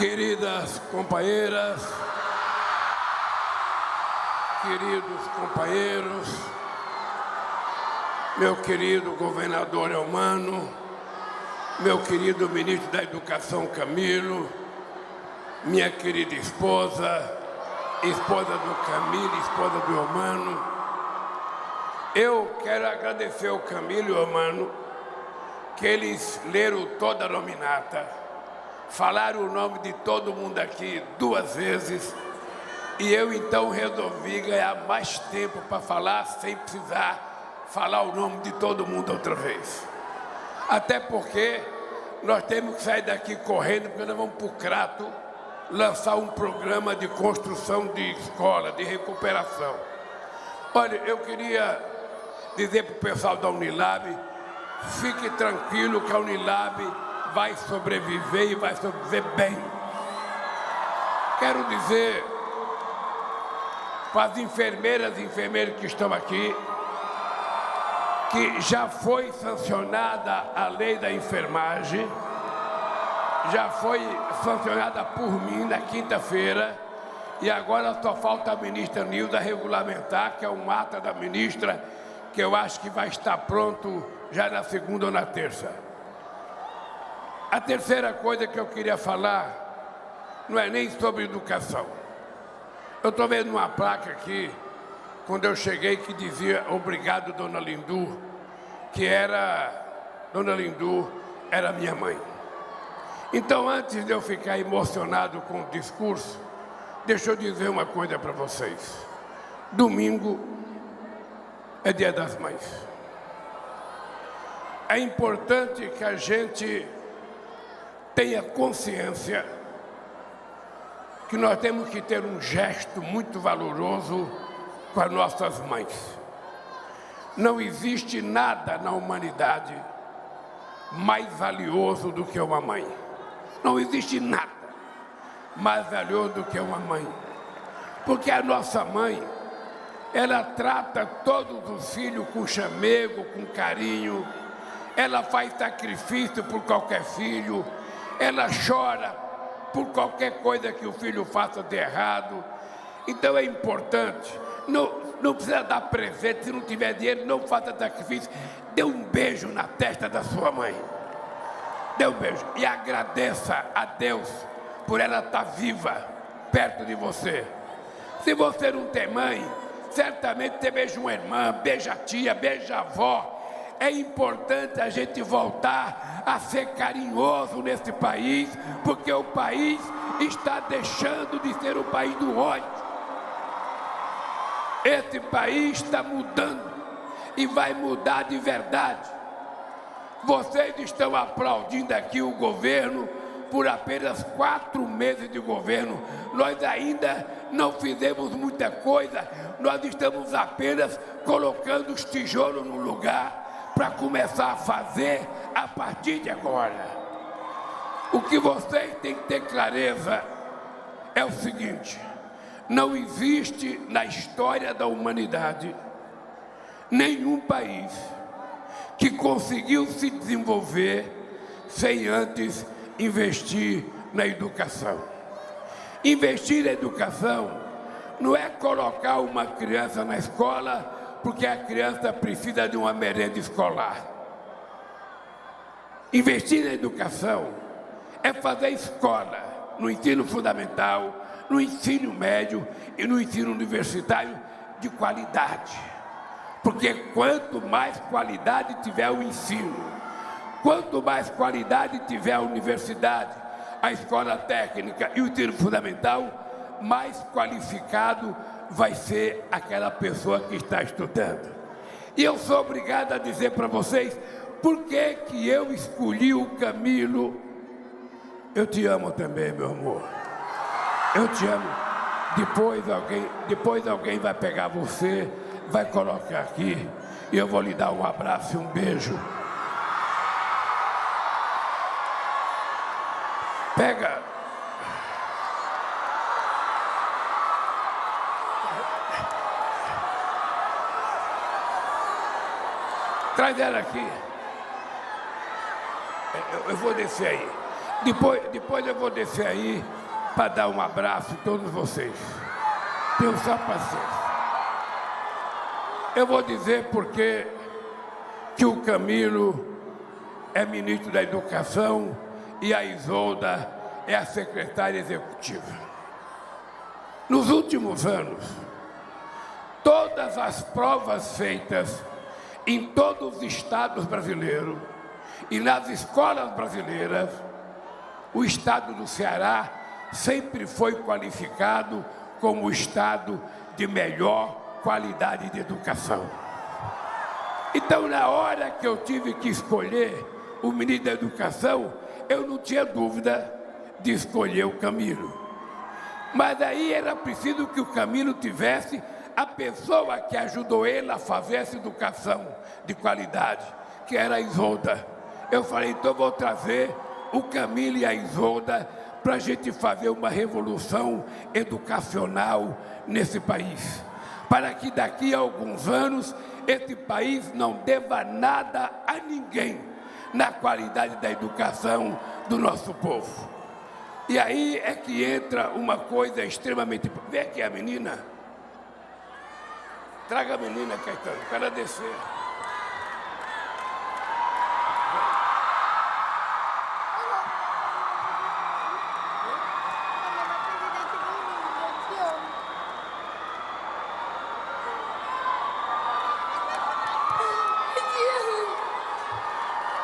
Queridas companheiras, queridos companheiros, meu querido governador Eumano, meu querido ministro da Educação Camilo, minha querida esposa, esposa do Camilo, esposa do Eumano, eu quero agradecer ao Camilo e ao Eumano que eles leram toda a nominata, falaram o nome de todo mundo aqui 2 vezes, e eu então resolvi ganhar mais tempo para falar sem precisar falar o nome de todo mundo outra vez. Até porque nós temos que sair daqui correndo, porque nós vamos para o Crato lançar um programa de construção de escola, de recuperação. Olha, eu queria dizer para o pessoal da Unilab, fique tranquilo que a Unilab vai sobreviver e vai sobreviver bem. Quero dizer para as enfermeiras e enfermeiros que estão aqui, que já foi sancionada a lei da enfermagem, já foi sancionada por mim na quinta-feira, e agora só falta a ministra Nilda regulamentar, que é um ata da ministra, que eu acho que vai estar pronto já na segunda ou na terça. A terceira coisa que eu queria falar não é nem sobre educação. Eu estou vendo uma placa aqui, quando eu cheguei, que dizia obrigado, Dona Lindu, Dona Lindu era minha mãe. Então, antes de eu ficar emocionado com o discurso, deixa eu dizer uma coisa para vocês. Domingo é Dia das Mães. É importante que a gente tenha consciência que nós temos que ter um gesto muito valoroso com as nossas mães. Não existe nada na humanidade mais valioso do que uma mãe. Não existe nada mais valioso do que uma mãe. Porque a nossa mãe, ela trata todos os filhos com chamego, com carinho, ela faz sacrifício por qualquer filho, ela chora por qualquer coisa que o filho faça de errado. Então é importante, não precisa dar presente, se não tiver dinheiro, não faça sacrifício, dê um beijo na testa da sua mãe, dê um beijo e agradeça a Deus por ela estar viva perto de você. Se você não tem mãe, certamente você beija uma irmã, beija a tia, beija a avó. É importante a gente voltar a ser carinhoso nesse país, porque o país está deixando de ser o país do ódio. Esse país está mudando e vai mudar de verdade. Vocês estão aplaudindo aqui o governo por apenas 4 meses de governo. Nós ainda não fizemos muita coisa, nós estamos apenas colocando os tijolos no lugar para começar a fazer a partir de agora. O que vocês têm que ter clareza é o seguinte: não existe na história da humanidade nenhum país que conseguiu se desenvolver sem antes investir na educação. Investir na educação não é colocar uma criança na escola porque a criança precisa de uma merenda escolar. Investir na educação é fazer escola no ensino fundamental, no ensino médio e no ensino universitário de qualidade. Porque quanto mais qualidade tiver o ensino, quanto mais qualidade tiver a universidade, a escola técnica e o ensino fundamental, mais qualificado vai ser aquela pessoa que está estudando. E eu sou obrigado a dizer para vocês por que eu escolhi o Camilo. Eu te amo também, meu amor. Eu te amo. Depois alguém vai pegar você, vai colocar aqui, e eu vou lhe dar um abraço e um beijo. Pega. Traz ela aqui. Eu vou descer aí. Depois eu vou descer aí para dar um abraço a todos vocês. Tenham só paciência. Eu vou dizer porque que o Camilo é ministro da Educação e a Isolda é a secretária executiva. Nos últimos anos, todas as provas feitas em todos os estados brasileiros e nas escolas brasileiras, o estado do Ceará sempre foi qualificado como o estado de melhor qualidade de educação. Então, na hora que eu tive que escolher o ministro da Educação, eu não tinha dúvida de escolher o Camilo. Mas aí era preciso que o Camilo tivesse a pessoa que ajudou ele a fazer essa educação de qualidade, que era a Isolda. Eu falei, então vou trazer o Camilo e a Isolda para a gente fazer uma revolução educacional nesse país, para que daqui a alguns anos esse país não deva nada a ninguém na qualidade da educação do nosso povo. E aí é que entra uma coisa extremamente... Vem aqui a menina. Traga a menina, Caetano, para descer.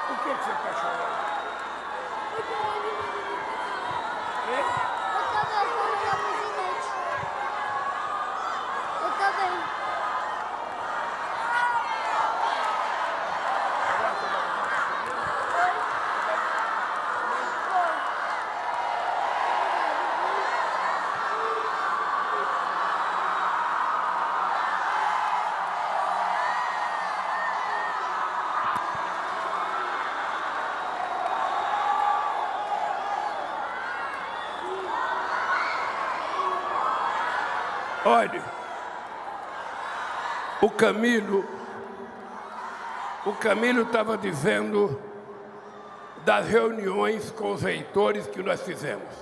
Por que você está chorando? Eu também. Olha, o Camilo estava dizendo das reuniões com os reitores que nós fizemos.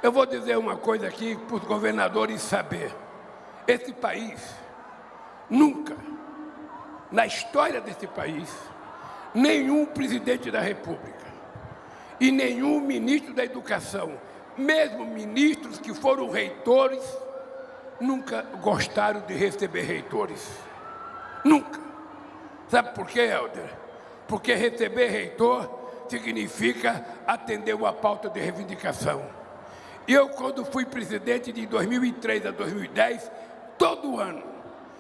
Eu vou dizer uma coisa aqui para os governadores saberem. Esse país, nunca, na história desse país, nenhum presidente da República e nenhum ministro da Educação, mesmo ministros que foram reitores, nunca gostaram de receber reitores. Nunca. Sabe por quê, Helder? Porque receber reitor significa atender uma pauta de reivindicação. E eu, quando fui presidente de 2003 a 2010, todo ano,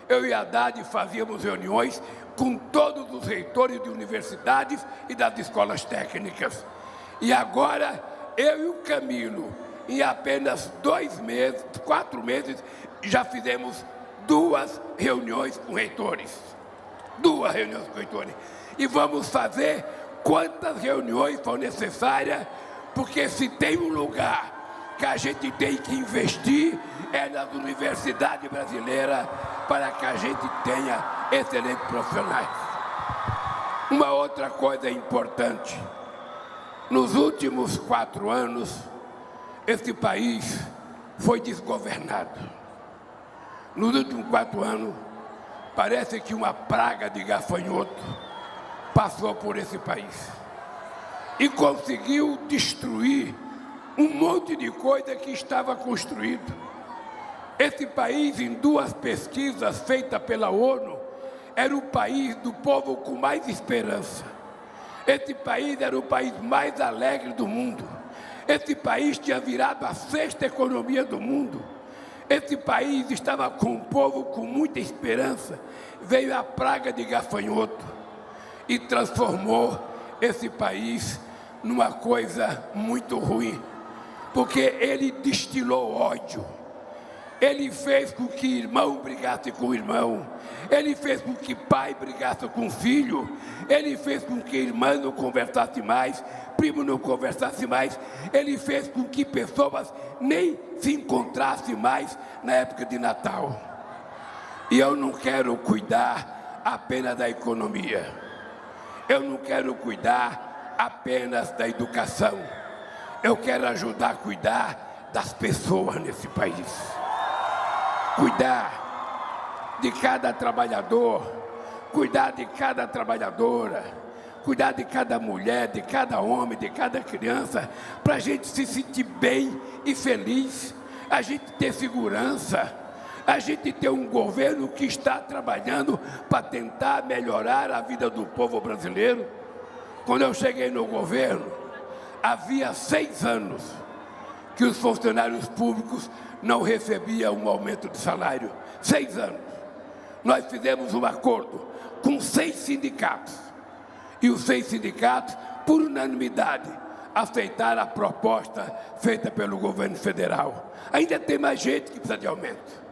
eu e a Haddad fazíamos reuniões com todos os reitores de universidades e das escolas técnicas. E agora, eu e o Camilo, em apenas 4 meses, já fizemos 2 reuniões com reitores. 2 reuniões com reitores. E vamos fazer quantas reuniões for necessárias, porque se tem um lugar que a gente tem que investir, é nas universidades brasileiras, para que a gente tenha excelentes profissionais. Uma outra coisa importante. Nos últimos 4 anos, esse país foi desgovernado. Nos últimos 4 anos, parece que uma praga de gafanhoto passou por esse país e conseguiu destruir um monte de coisa que estava construído. Esse país, em 2 pesquisas feitas pela ONU, era o país do povo com mais esperança. Esse país era o país mais alegre do mundo. Esse país tinha virado a 6ª economia do mundo. Esse país estava com um povo com muita esperança. Veio a praga de gafanhoto e transformou esse país numa coisa muito ruim, porque ele destilou ódio. Ele fez com que irmão brigasse com irmão. Ele fez com que pai brigasse com filho. Ele fez com que irmã não conversasse mais, primo não conversasse mais. Ele fez com que pessoas nem se encontrassem mais na época de Natal. E eu não quero cuidar apenas da economia. Eu não quero cuidar apenas da educação. Eu quero ajudar a cuidar das pessoas nesse país. Cuidar de cada trabalhador, cuidar de cada trabalhadora, cuidar de cada mulher, de cada homem, de cada criança, para a gente se sentir bem e feliz, a gente ter segurança, a gente ter um governo que está trabalhando para tentar melhorar a vida do povo brasileiro. Quando eu cheguei no governo, havia 6 anos que os funcionários públicos não recebiam um aumento de salário. 6 anos. Nós fizemos um acordo com 6 sindicatos. E os 6 sindicatos, por unanimidade, aceitaram a proposta feita pelo governo federal. Ainda tem mais gente que precisa de aumento.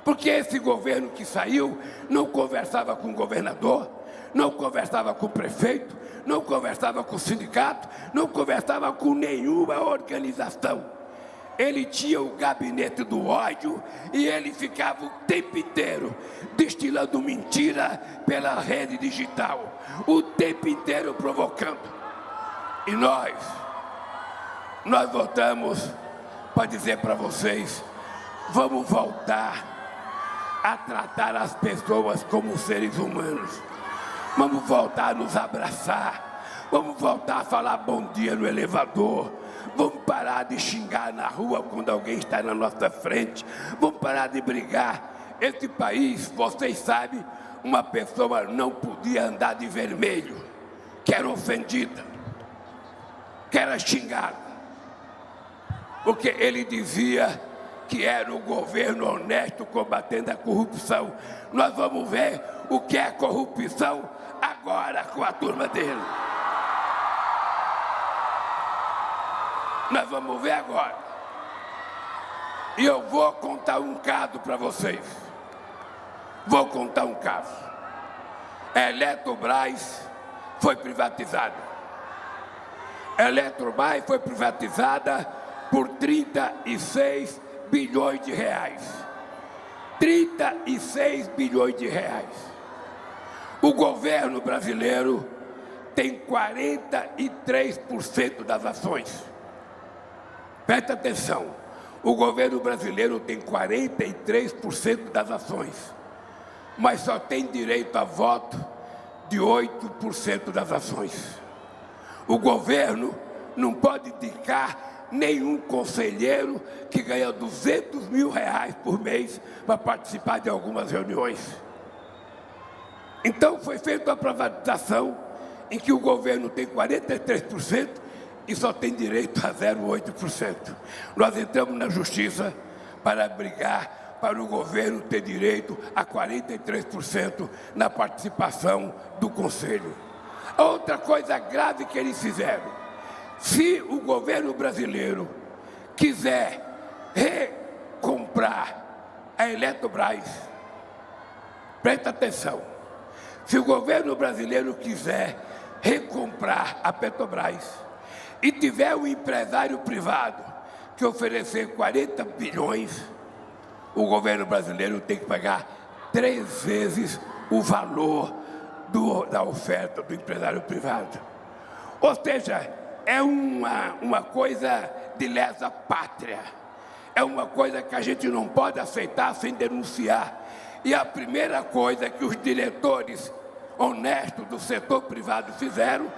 Porque esse governo que saiu não conversava com o governador, não conversava com o prefeito, não conversava com o sindicato, não conversava com nenhuma organização. Ele tinha o gabinete do ódio e ele ficava o tempo inteiro destilando mentira pela rede digital, o tempo inteiro provocando. E nós voltamos para dizer para vocês, vamos voltar a tratar as pessoas como seres humanos. Vamos voltar a nos abraçar, vamos voltar a falar bom dia no elevador, vamos parar de xingar na rua quando alguém está na nossa frente, vamos parar de brigar. Esse país, vocês sabem, uma pessoa não podia andar de vermelho, que era ofendida, que era xingada, porque ele dizia que era o governo honesto combatendo a corrupção. Nós vamos ver o que é corrupção agora com a turma dele. Nós vamos ver agora. E eu vou contar um caso para vocês. Vou contar um caso. A Eletrobras foi privatizada. A Eletrobras foi privatizada por 36 bilhões de reais. 36 bilhões de reais. O governo brasileiro tem 43% das ações. Presta atenção, o governo brasileiro tem 43% das ações, mas só tem direito a voto de 8% das ações. O governo não pode indicar nenhum conselheiro que ganha 200 mil reais por mês para participar de algumas reuniões. Então foi feita uma privatização em que o governo tem 43% e só tem direito a 0,8%. Nós entramos na justiça para brigar para o governo ter direito a 43% na participação do conselho. A outra coisa grave que eles fizeram, se o governo brasileiro quiser recomprar a Eletrobras, presta atenção, se o governo brasileiro quiser recomprar a Petrobras e tiver um empresário privado que oferecer 40 bilhões, o governo brasileiro tem que pagar 3 vezes o valor da oferta do empresário privado. Ou seja, é uma coisa de lesa pátria, é uma coisa que a gente não pode aceitar sem denunciar. E a primeira coisa que os diretores honestos do setor privado fizeram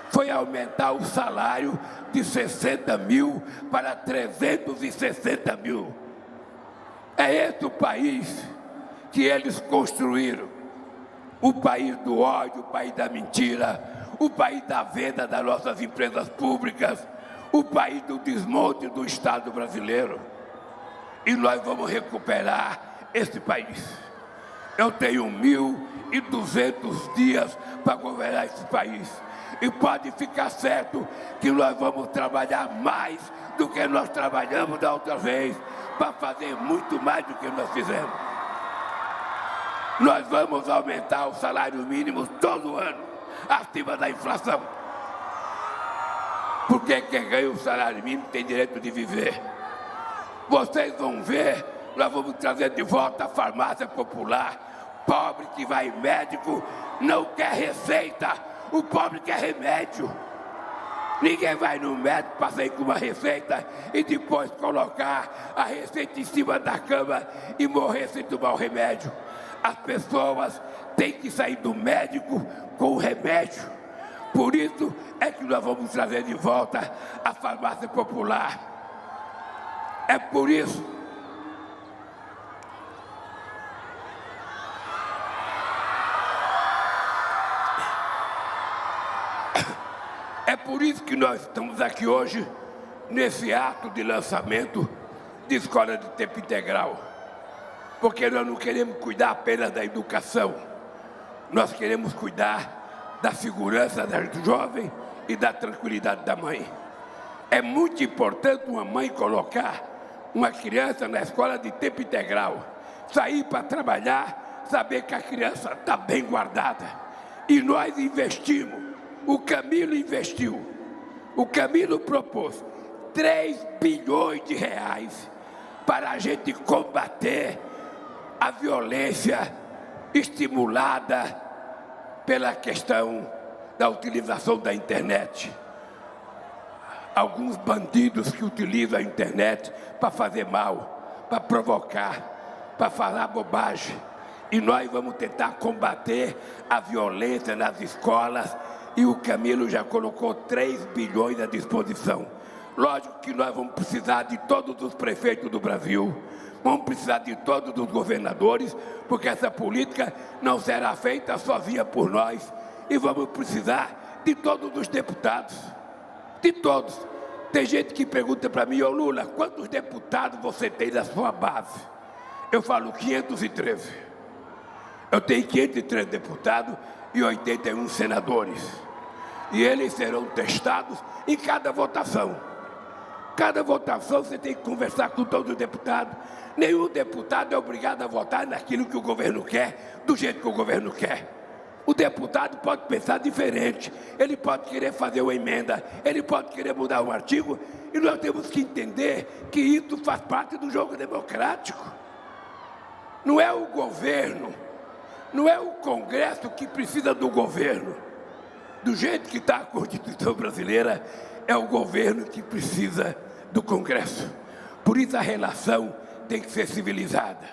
foi aumentar o salário de 60 mil para 360 mil. É esse o país que eles construíram. O país do ódio, o país da mentira, o país da venda das nossas empresas públicas, o país do desmonte do Estado brasileiro. E nós vamos recuperar esse país. Eu tenho 1.200 dias para governar esse país. E pode ficar certo que nós vamos trabalhar mais do que nós trabalhamos da outra vez, para fazer muito mais do que nós fizemos. Nós vamos aumentar o salário mínimo todo ano, acima da inflação. Porque quem ganha o salário mínimo tem direito de viver. Vocês vão ver, nós vamos trazer de volta a farmácia popular. Pobre que vai em médico não quer receita, o pobre quer remédio. Ninguém vai no médico para sair com uma receita e depois colocar a receita em cima da cama e morrer sem tomar o remédio. As pessoas têm que sair do médico com o remédio. Por isso é que nós vamos trazer de volta a farmácia popular. É por isso. É por isso que nós estamos aqui hoje, nesse ato de lançamento de escola de tempo integral. Porque nós não queremos cuidar apenas da educação. Nós queremos cuidar da segurança da jovem e da tranquilidade da mãe. É muito importante uma mãe colocar uma criança na escola de tempo integral, sair para trabalhar, saber que a criança está bem guardada. E nós investimos. O Camilo investiu, o Camilo propôs 3 bilhões de reais para a gente combater a violência estimulada pela questão da utilização da internet. Alguns bandidos que utilizam a internet para fazer mal, para provocar, para falar bobagem. E nós vamos tentar combater a violência nas escolas. E o Camilo já colocou 3 bilhões à disposição. Lógico que nós vamos precisar de todos os prefeitos do Brasil, vamos precisar de todos os governadores, porque essa política não será feita sozinha por nós. E vamos precisar de todos os deputados, de todos. Tem gente que pergunta para mim: ô Lula, quantos deputados você tem na sua base? Eu falo 513. Eu tenho 503 deputados e 81 senadores. E eles serão testados em cada votação. Cada votação você tem que conversar com todos os deputados. Nenhum deputado é obrigado a votar naquilo que o governo quer, do jeito que o governo quer. O deputado pode pensar diferente, ele pode querer fazer uma emenda, ele pode querer mudar um artigo, e nós temos que entender que isso faz parte do jogo democrático. Não é o governo, não é o Congresso que precisa do governo. Do jeito que está a Constituição brasileira, é o governo que precisa do Congresso. Por isso a relação tem que ser civilizada.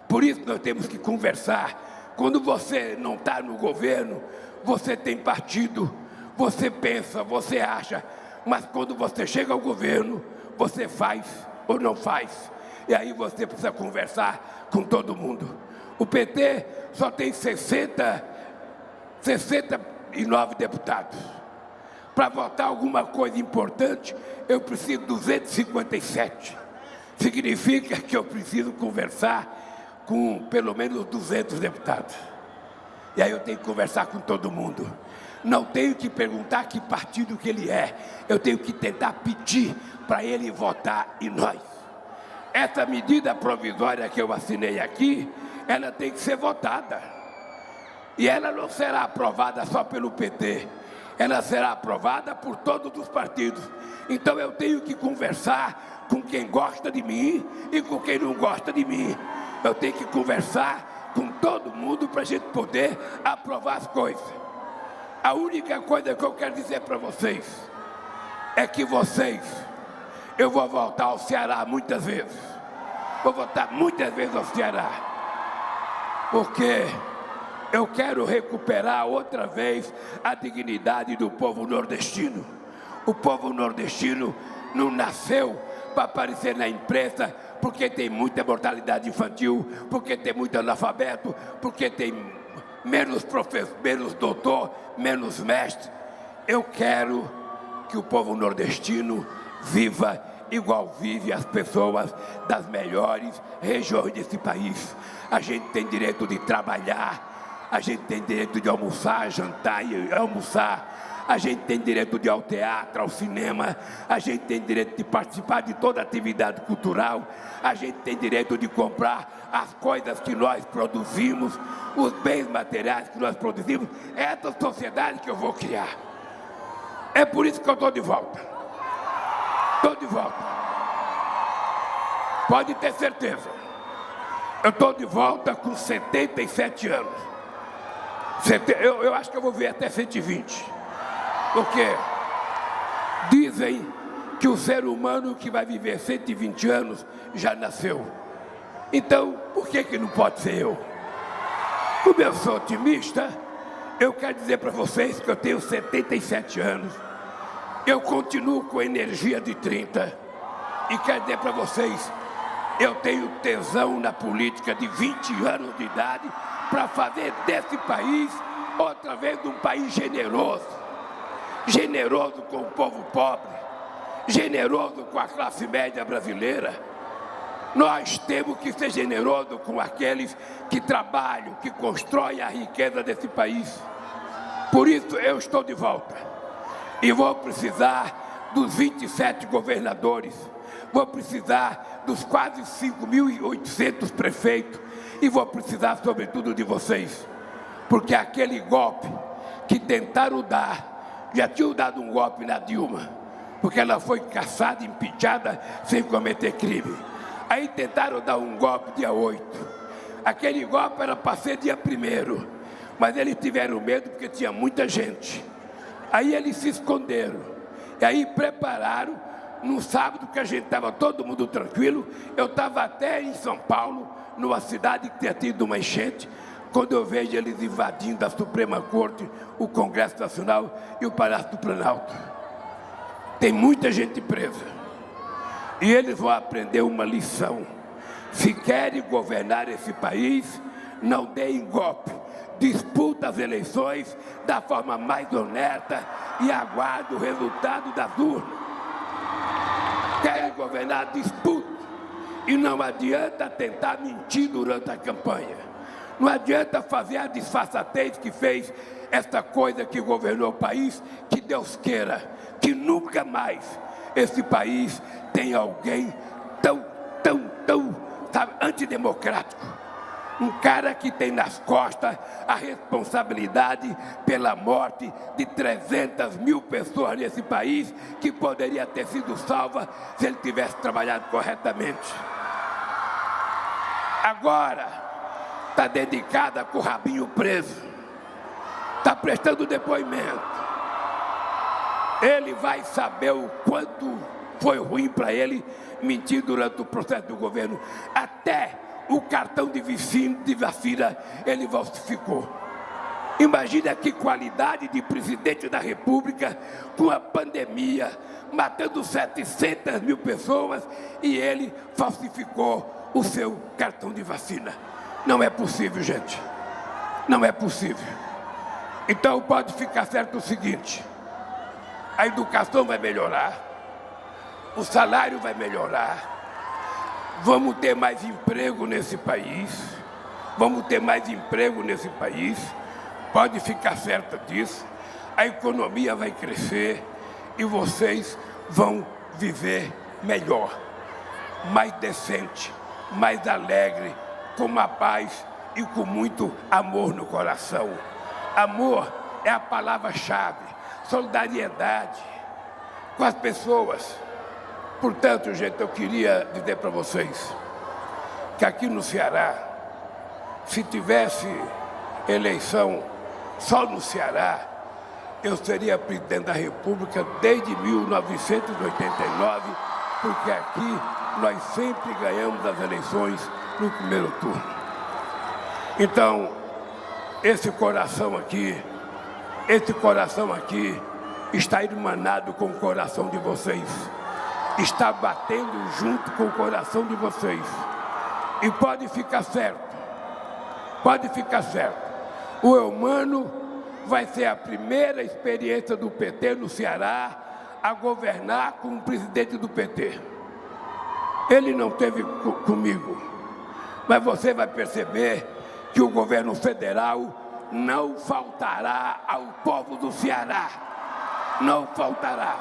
Por isso nós temos que conversar. Quando você não está no governo, você tem partido, você pensa, você acha, mas quando você chega ao governo, você faz ou não faz. E aí você precisa conversar com todo mundo. O PT só tem 69 deputados. Para votar alguma coisa importante, eu preciso de 257. Significa que eu preciso conversar com pelo menos 200 deputados. E aí eu tenho que conversar com todo mundo. Não tenho que perguntar que partido que ele é. Eu tenho que tentar pedir para ele votar em nós. Essa medida provisória que eu assinei aqui, ela tem que ser votada. E ela não será aprovada só pelo PT. Ela será aprovada por todos os partidos. Então eu tenho que conversar com quem gosta de mim e com quem não gosta de mim. Eu tenho que conversar com todo mundo para a gente poder aprovar as coisas. A única coisa que eu quero dizer para vocês é que eu vou voltar ao Ceará muitas vezes. Vou voltar muitas vezes ao Ceará. Porque eu quero recuperar outra vez a dignidade do povo nordestino. O povo nordestino não nasceu para aparecer na imprensa porque tem muita mortalidade infantil, porque tem muito analfabeto, porque tem menos professor, menos doutor, menos mestre. Eu quero que o povo nordestino viva igual vive as pessoas das melhores regiões desse país. A gente tem direito de trabalhar, a gente tem direito de almoçar, jantar e almoçar. A gente tem direito de ir ao teatro, ao cinema, a gente tem direito de participar de toda atividade cultural, a gente tem direito de comprar as coisas que nós produzimos, os bens materiais que nós produzimos. É essa sociedade que eu vou criar. É por isso que eu estou de volta. Estou de volta. Pode ter certeza. Eu estou de volta com 77 anos. Eu acho que eu vou ver até 120. Porque Dizem que o ser humano que vai viver 120 anos já nasceu. Então, por que não pode ser eu? Como eu sou otimista, eu quero dizer para vocês que eu tenho 77 anos. Eu continuo com energia de 30. E quero dizer para vocês, eu tenho tesão na política de 20 anos de idade para fazer desse país outra vez um país generoso. Generoso com o povo pobre, generoso com a classe média brasileira. Nós temos que ser generosos com aqueles que trabalham, que constroem a riqueza desse país. Por isso eu estou de volta. E vou precisar dos 27 governadores. Vou precisar dos quase 5.800 prefeitos. E vou precisar, sobretudo, de vocês. Porque aquele golpe que tentaram dar, já tinham dado um golpe na Dilma, porque ela foi caçada, impeachada, sem cometer crime. Aí tentaram dar um golpe dia 8. Aquele golpe era para ser dia 1º, mas eles tiveram medo porque tinha muita gente. Aí eles se esconderam. E aí prepararam, no sábado que a gente estava todo mundo tranquilo, eu estava até em São Paulo, numa cidade que tinha tido uma enchente, quando eu vejo eles invadindo a Suprema Corte, o Congresso Nacional e o Palácio do Planalto. Tem muita gente presa. E eles vão aprender uma lição. Se querem governar esse país, não deem golpe. Disputa as eleições da forma mais honesta e aguarde o resultado das urnas. Querem governar, disputa. E não adianta tentar mentir durante a campanha. Não adianta fazer a disfarçatez que fez esta coisa que governou o país, que Deus queira, que nunca mais esse país tenha alguém tão, sabe, antidemocrático. Um cara que tem nas costas a responsabilidade pela morte de 300 mil pessoas nesse país, que poderia ter sido salva se ele tivesse trabalhado corretamente. Agora está dedicada com o rabinho preso, está prestando depoimento. Ele vai saber o quanto foi ruim para ele mentir durante o processo do governo. Até o cartão de vacina ele falsificou. Imagina que qualidade de presidente da República com a pandemia, matando 700 mil pessoas, e ele falsificou o seu cartão de vacina. Não é possível, gente. Não é possível. Então pode ficar certo o seguinte: a educação vai melhorar, o salário vai melhorar, vamos ter mais emprego nesse país, pode ficar certa disso, a economia vai crescer e vocês vão viver melhor, mais decente, mais alegre, com uma paz e com muito amor no coração. Amor é a palavra-chave, solidariedade com as pessoas. Portanto, gente, eu queria dizer para vocês que aqui no Ceará, se tivesse eleição só no Ceará, eu seria presidente da República desde 1989, porque aqui nós sempre ganhamos as eleições no primeiro turno. Então, esse coração aqui está irmanado com o coração de vocês, está batendo junto com o coração de vocês. E pode ficar certo, o Eumano vai ser a primeira experiência do PT no Ceará a governar como presidente do PT. Ele não teve comigo, mas você vai perceber que o governo federal não faltará ao povo do Ceará. Não faltará.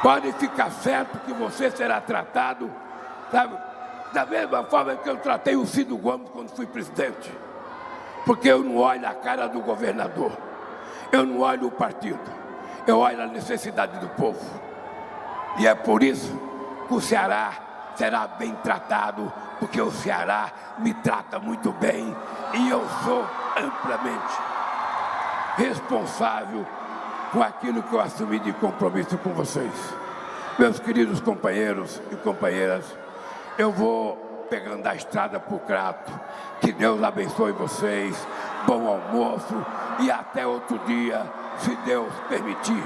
Pode ficar certo que você será tratado, sabe, da mesma forma que eu tratei o Ciro Gomes quando fui presidente. Porque eu não olho a cara do governador, eu não olho o partido, eu olho a necessidade do povo. E é por isso que o Ceará será bem tratado, porque o Ceará me trata muito bem e eu sou amplamente responsável com aquilo que eu assumi de compromisso com vocês. Meus queridos companheiros e companheiras, eu vou pegando a estrada para o Crato. Que Deus abençoe vocês, bom almoço e até outro dia, se Deus permitir.